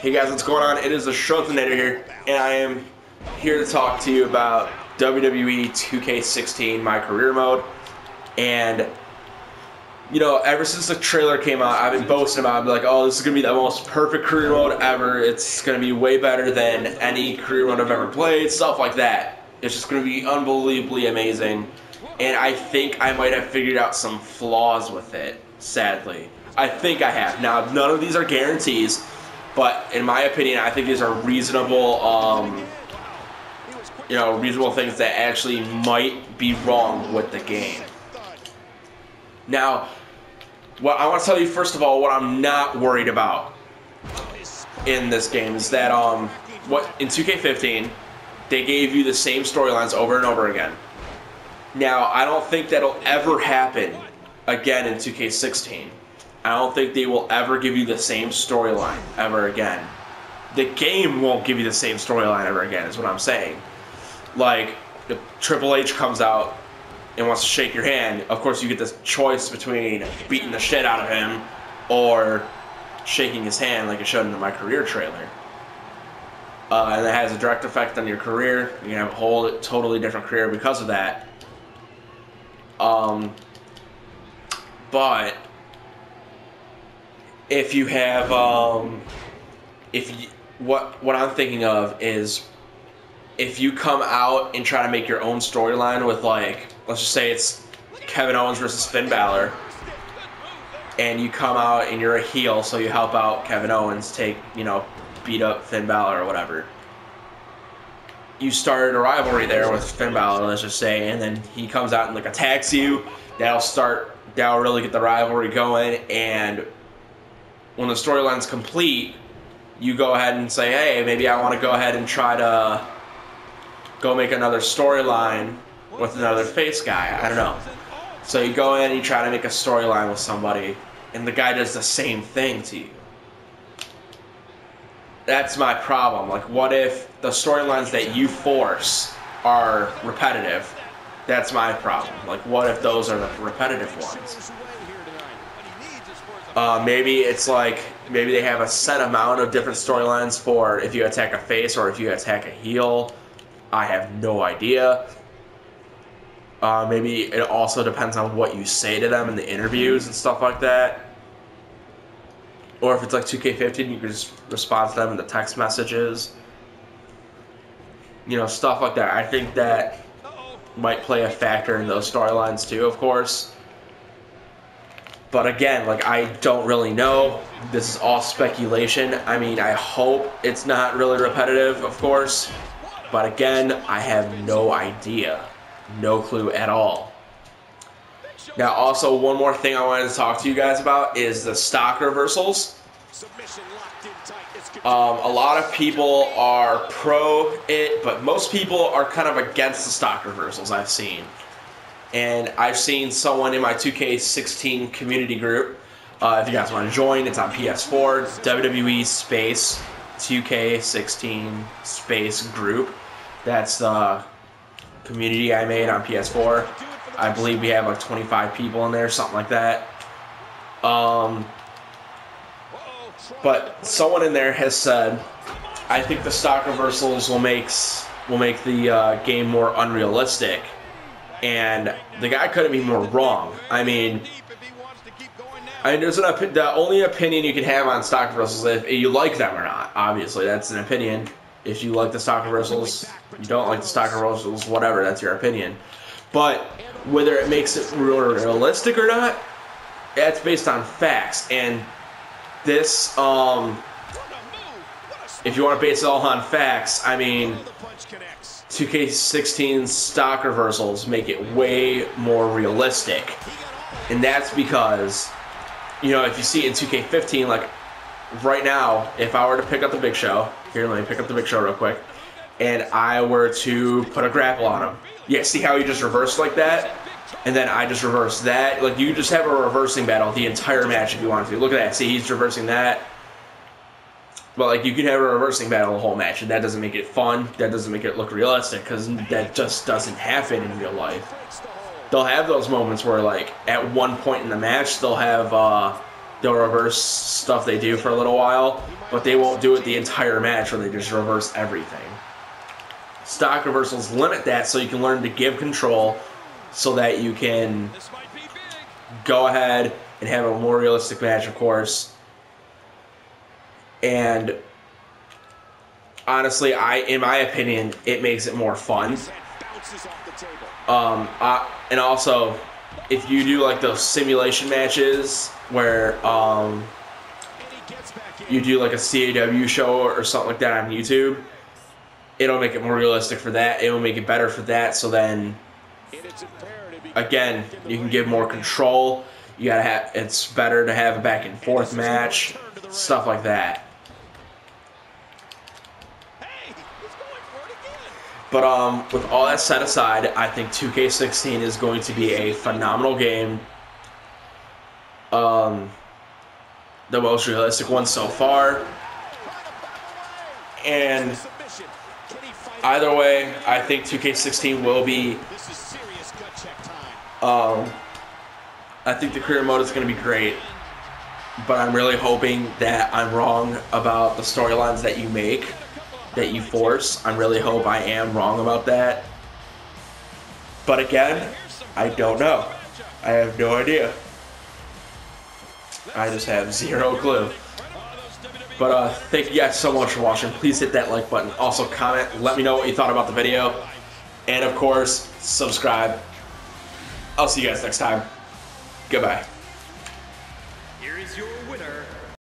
Hey guys, what's going on? It is the Schrothenator here, and I am here to talk to you about WWE 2K16, my career mode. And, you know, ever since the trailer came out, I've been boasting about it. I've been like, oh, this is going to be the most perfect career mode ever. It's going to be way better than any career mode I've ever played, stuff like that. It's just going to be unbelievably amazing. And I think I might have figured out some flaws with it, sadly. I think I have. Now, none of these are guarantees, but in my opinion, I think these are reasonable, reasonable things that actually might be wrong with the game. Now, what I want to tell you first of all, what I'm not worried about in this game is that in 2K15, they gave you the same storylines over and over again. Now, I don't think that'll ever happen again in 2K16. I don't think they will ever give you the same storyline ever again. The game won't give you the same storyline ever again, is what I'm saying. Like, if Triple H comes out and wants to shake your hand, of course you get this choice between beating the shit out of him or shaking his hand like it showed in my career trailer. And that has a direct effect on your career. You're going to have a whole totally different career because of that. But if you have, what I'm thinking of is if you come out and try to make your own storyline with, like, let's just say it's Kevin Owens versus Finn Balor, and you come out and you're a heel, so you help out Kevin Owens beat up Finn Balor or whatever. You started a rivalry there with Finn Balor, let's just say, and then he comes out and attacks you. That'll really get the rivalry going, and when the storyline's complete, you go ahead and say, hey, maybe I want to go ahead and try to go make another storyline with another face guy. I don't know. So you go in and you try to make a storyline with somebody, and the guy does the same thing to you. That's my problem. Like, what if the storylines that you force are repetitive? That's my problem. Like, what if those are the repetitive ones? Maybe it's like, maybe they have a set amount of different storylines for if you attack a face or if you attack a heel. I have no idea. Maybe it also depends on what you say to them in the interviews and stuff like that. Or if it's like 2K15, you can just respond to them in the text messages. You know, stuff like that. I think that might play a factor in those storylines too, of course. But again, like, I don't really know. This is all speculation. I mean, I hope it's not really repetitive, of course. But again, I have no idea. No clue at all. Now, also, one more thing I wanted to talk to you guys about is the stock reversals. A lot of people are pro it, but most people are kind of against the stock reversals I've seen. And I've seen someone in my 2K16 community group. If you guys want to join, it's on PS4, WWE space 2K16 space group. That's the community I made on PS4. I believe we have like 25 people in there, something like that. But someone in there has said, I think the stock reversals will make the game more unrealistic. And the guy couldn't be more wrong. I mean, the only opinion you can have on stock reversals is if you like them or not. Obviously, that's an opinion. If you like the stock reversals, you don't like the stock reversals, whatever, that's your opinion. But whether it makes it realistic or not, that's based on facts. And this, if you want to base it all on facts, I mean, 2K16 stock reversals make it way more realistic. And that's because, you know, if you see in 2K15, like, right now, if I were to pick up the Big Show, here, let me pick up the Big Show real quick, and I were to put a grapple on him. Yeah, see how you just reversed like that? And then I just reversed that. Like, you just have a reversing battle the entire match if you want to. Look at that. See, he's reversing that. But, like, you can have a reversing battle the whole match, and that doesn't make it fun. That doesn't make it look realistic, because that just doesn't happen in real life. They'll have those moments where, like, at one point in the match, they'll have they'll reverse stuff they do for a little while, but they won't do it the entire match where they just reverse everything. Stock reversals limit that so you can learn to give control so that you can go ahead and have a more realistic match, of course. And honestly, in my opinion, it makes it more fun. And also, if you do like those simulation matches where you do like a CAW show or something like that on YouTube, it'll make it more realistic for that. It will make it better for that. So then, again, you can give more control. You gotta have. It's better to have a back and forth match, stuff like that. But with all that set aside, I think 2K16 is going to be a phenomenal game. The most realistic one so far. And either way, I think 2K16 will be. I think the career mode is going to be great. But I'm really hoping that I'm wrong about the storylines that you make, that you force. I really hope I am wrong about that. But again, I don't know. I have no idea. I just have zero clue. But thank you guys so much for watching. Please hit that like button. Also comment. Let me know what you thought about the video. And of course, subscribe. I'll see you guys next time. Goodbye. Here is your